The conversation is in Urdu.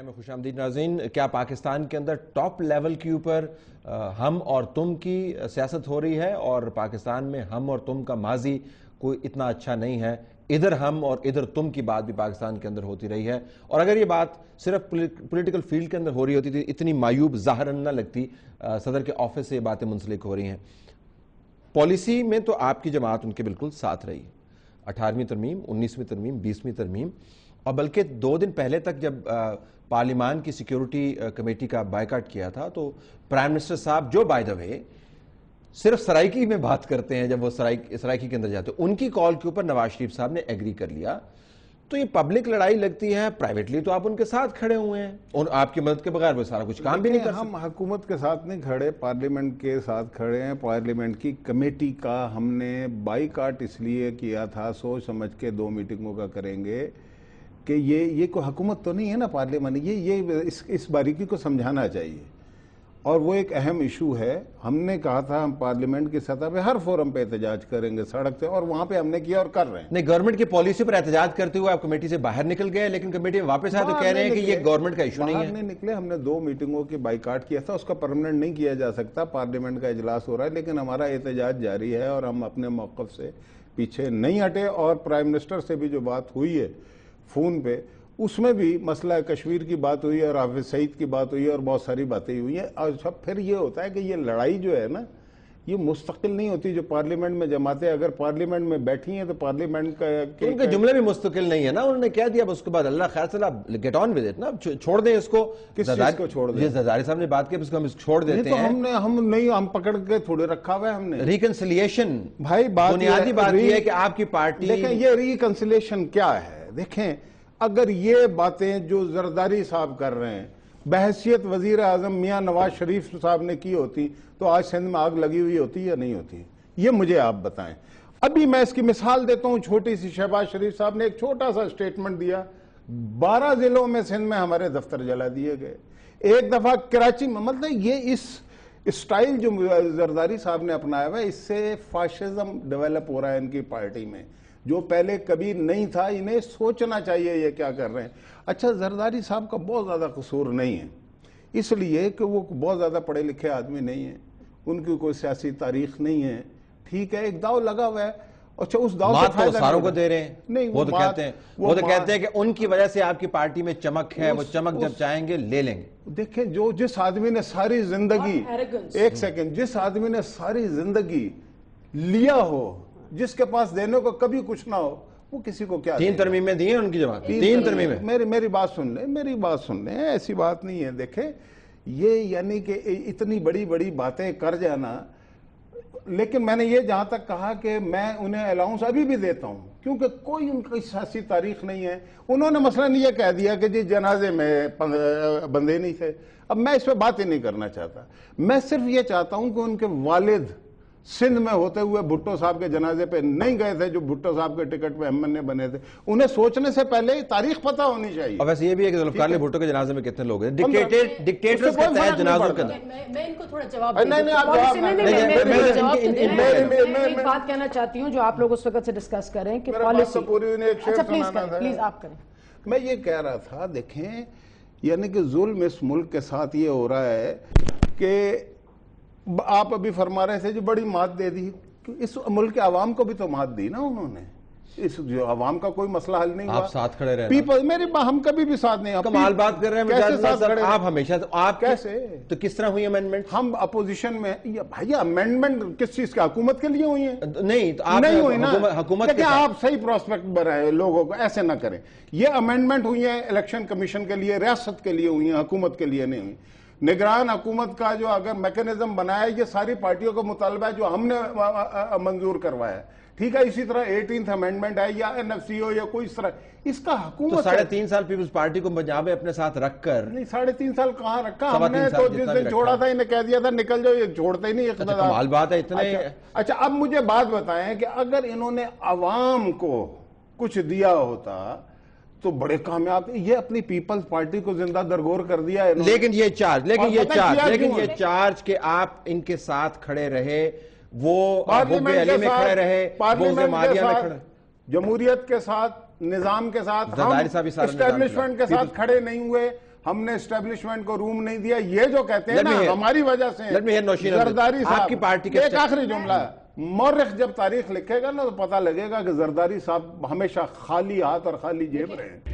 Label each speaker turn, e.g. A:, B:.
A: میں خوش آمدید ناظرین. کیا پاکستان کے اندر ٹاپ لیول کے اوپر ہم اور تم کی سیاست ہو رہی ہے اور پاکستان میں ہم اور تم کا ماضی کوئی اتنا اچھا نہیں ہے؟ ادھر ہم اور ادھر تم کی بات بھی پاکستان کے اندر ہوتی رہی ہے, اور اگر یہ بات صرف پولیٹیکل فیلڈ کے اندر ہو رہی ہوتی تھی اتنی معیوب ظاہراً نہ لگتی. صدر کے آفس سے یہ باتیں منسلک ہو رہی ہیں. پالیسی میں تو آپ کی جماعت ان کے بالکل ساتھ رہی. 18ویں ترمیم, 19ویں ترمیم, 20ویں ترمیم, اور بلکہ 2 دن پہلے تک جب پارلیمان کی سیکیورٹی کمیٹی کا بائیکاٹ کیا تھا تو پرائم منسٹر صاحب, جو بائی دا وے صرف سرائکی میں بات کرتے ہیں, جب وہ سرائکی کے اندر جاتے ہیں, ان کی کال کے اوپر نواز شریف صاحب نے ایگری کر لیا. تو یہ پبلک لڑائی لگتی ہے. پرائیویٹلی تو آپ ان کے ساتھ کھڑے ہوئے ہیں اور آپ کی مدد کے بغیر وہ سارا کچھ کام بھی نہیں کر سکتے.
B: ہم حکومت کے ساتھ نہیں کھڑے, پارلیمنٹ کے ساتھ کھڑے ہیں. پارلیمنٹ کی کمیٹی کا ہم نے بائیکاٹ اس لیے کیا تھا, سوچ سمجھ کے 2 میٹنگوں کا کریں گے کہ یہ کوئی حکومت تو نہیں ہے نا پارلیمنٹ. یہ اس باریکی کو سمجھانا چاہیے, اور وہ ایک اہم ایشو ہے. ہم نے کہا تھا ہم پارلیمنٹ کی سطح پہ ہر فورم پہ احتجاج کریں گے سڑک سے, اور وہاں پہ ہم نے کیا اور کر رہے ہیں.
A: نہیں, گورنمنٹ کی پالیسی پر احتجاج کرتے ہوئے آپ کمیٹی سے باہر نکل گئے, لیکن کمیٹی میں واپس آئے تو کہہ رہے ہیں کہ یہ گورنمنٹ کا ایشو نہیں ہے.
B: باہر نہیں نکلے, ہم نے 2 میٹنگوں کی بائیکاٹ کیا تھا. اس کا پرمننٹ نہیں کیا جا سکتا, پارلیمنٹ کا اجلاس ہو رہا ہے, لیکن ہمارا احتجاج جاری ہے اور ہم اپنے موقف سے پیچھے نہیں ہٹے. اور پرائم منسٹر سے بھی جو بات ہوئی ہے فون پہ, اس میں بھی مسئلہ کشمیر کی بات ہوئی ہے اور حافظ سعید کی بات ہوئی ہے اور بہت ساری باتیں ہوئی ہیں. اور سب پھر یہ ہوتا ہے کہ یہ لڑائی جو ہے نا, یہ مستقل نہیں ہوتی. جو پارلیمنٹ میں جماعتیں اگر پارلیمنٹ میں بیٹھی ہیں تو پارلیمنٹ کا
A: ان کے جملے بھی مستقل نہیں ہے نا. انہوں نے کہہ دیا اس کے بعد اللہ خیر سے گیٹ آن ود اٹ نا, چھوڑ دیں اس کو.
B: کس چیز کو چھوڑ دیں؟
A: زرداری صاحب نے بات کی, اس کو ہم چھوڑ دیتے ہیں.
B: ہم پکڑ کے تھوڑے رکھا ہوا ہے ہم نے.
A: ریکنسیلیشن
B: بھائی
A: بنیادی بات یہ ہے کہ آپ کی پارٹی,
B: دیکھیں یہ ریکنسیلیشن کیا ہے. دیکھیں اگر یہ باتیں جو زرداری صاحب کر رہے ہیں بحیثیت وزیر اعظم میاں نواز شریف صاحب نے کی ہوتی تو آج سندھ میں آگ لگی ہوئی ہوتی یا نہیں ہوتی, یہ مجھے آپ بتائیں. ابھی میں اس کی مثال دیتا ہوں چھوٹی سی. شہباز شریف صاحب نے ایک چھوٹا سا سٹیٹمنٹ دیا, 12 ضلعوں میں سندھ میں ہمارے دفتر جلا دیے گئے. ایک دفعہ کراچی میں, مطلب یہ اس اسٹائل جو زرداری صاحب نے اپنایا ہوا ہے, اس سے فاشزم ڈیولپ ہو رہا ہے ان کی پارٹی میں, جو پہلے کبھی نہیں تھا. انہیں سوچنا چاہیے یہ کیا کر رہے ہیں. اچھا, زرداری صاحب کا بہت زیادہ قصور نہیں ہے, اس لیے کہ وہ بہت زیادہ پڑھے لکھے آدمی نہیں ہیں, ان کی کوئی سیاسی تاریخ نہیں ہے. ٹھیک ہے, ایک داؤ لگا ہوا ہے. اچھا, اس داؤ سے
A: فائدہ ساروں کو دے رہے ہیں.
B: نہیں,
A: وہ تو کہتے ہیں کہ ان کی وجہ سے آپ کی پارٹی میں چمک ہے, وہ چمک جب چاہیں گے لے لیں گے.
B: دیکھیں, جس آدمی نے ساری زندگی, ایک سیکنڈ, جس آدمی نے ساری زندگی لیا ہو, جس کے پاس دینے کو کبھی کچھ نہ ہو, وہ کسی کو کیا
A: 3 ترمیمیں دی ہیں ان کی جماعت. 3 ترمیمیں.
B: میری بات سن لیں, ایسی بات نہیں ہے. دیکھیں یہ یعنی کہ اتنی بڑی بڑی باتیں کر جانا, لیکن میں نے یہ جہاں تک کہا کہ میں انہیں الاؤنس ابھی بھی دیتا ہوں, کیونکہ کوئی ان کی سیاسی تاریخ نہیں ہے. انہوں نے مثلا یہ کہہ دیا کہ جی جنازے میں بندے نہیں تھے. اب میں اس پہ بات ہی نہیں کرنا چاہتا. میں صرف یہ چاہتا ہوں کہ ان کے والد سندھ میں ہوتے ہوئے بھٹو صاحب کے جنازے پہ نہیں گئے تھے, جو بھٹو صاحب کے ٹکٹ پہ احمد بنے تھے. انہیں سوچنے سے پہلے تاریخ پتہ ہونی چاہیے.
A: اور ویسے یہ بھی ہے کہ ذوالفقار علی بھٹو کے جنازے میں کتنے لوگ ہیں, ڈکٹیٹرز کے تحت جنازوں کے اندر.
C: میں ان کو تھوڑا جواب ایک بات کہنا چاہتی ہوں جو آپ لوگ اس وقت سے ڈسکس کریں کہ پالیسی. اچھا پلیز آپ کریں.
B: میں یہ کہہ رہا تھا, دیکھیں یعنی کہ ظلم اس ملک کے ساتھ یہ ہو رہا ہے کہ آپ ابھی فرما رہے تھے جو بڑی مات دے دی, اس ملک کے عوام کو بھی تو مات دی نا انہوں نے. اس جو عوام کا کوئی مسئلہ حل نہیں ہوا.
A: آپ ساتھ کھڑے رہے
B: پیپل, ہم کبھی بھی ساتھ نہیں.
A: کمال بات کر رہے ہیں.
B: کیسے ساتھ کھڑے؟
A: آپ ہمیشہ آپ
B: کیسے,
A: تو کس طرح ہوئی امینڈمنٹ؟
B: ہم اپوزیشن میں. بھائی امینڈمنٹ کس چیز کا, حکومت کے لیے ہوئی ہیں؟
A: نہیں تو آپ
B: نہیں ہوئی نا.
A: حکومت
B: کہ آپ صحیح پروسپیکٹ بنائے لوگوں کو, ایسے نہ کریں. یہ امینڈمنٹ ہوئی ہیں الیکشن کمشن کے لیے, ریاست کے لیے ہوئی ہیں, حکومت کے لیے نہیں ہوئی. نگران حکومت کا جو اگر میکنزم بنایا, یہ ساری پارٹیوں کا مطالبہ ہے جو ہم نے منظور کروایا. ٹھیک ہے, اسی طرح 18th امینڈمنٹ ہے یا NFC ہو یا کوئی اس طرح, اس کا حکومت.
A: 3.5 سال پیپلز پارٹی کو پنجاب میں اپنے ساتھ رکھ کر.
B: نہیں, 3.5 سال کہاں رکھا ہم نے, تو جس دن چھوڑا تھا انہیں کہہ دیا تھا نکل جاؤ, یہ چھوڑتے ہی نہیں اقتدار.
A: کمال بات ہے اتنے.
B: اچھا اب مجھے بات بتائیں کہ اگر انہوں نے عوام کو کچھ دیا ہوتا تو بڑے کامیاب. یہ اپنی پیپلز پارٹی کو زندہ درگور کر دیا ہے.
A: لیکن یہ چارج کہ آپ ان کے ساتھ کھڑے رہے, وہ
B: پارلیمنٹ
A: علی میں کھڑے رہے,
B: پارلیمنٹ کے ساتھ, جمہوریت کے ساتھ, نظام کے ساتھ, اسٹیبلشمنٹ کے ساتھ کھڑے نہیں ہوئے. ہم نے اسٹیبلشمنٹ کو روم نہیں دیا، یہ جو کہتے ہیں نا ہماری وجہ سے زرداری صاحب،
A: کی پارٹی کے
B: ایک آخری جملہ، مورخ جب تاریخ لکھے گا نا تو پتہ لگے گا کہ زرداری صاحب ہمیشہ خالی ہاتھ اور خالی جیب رہے ہیں.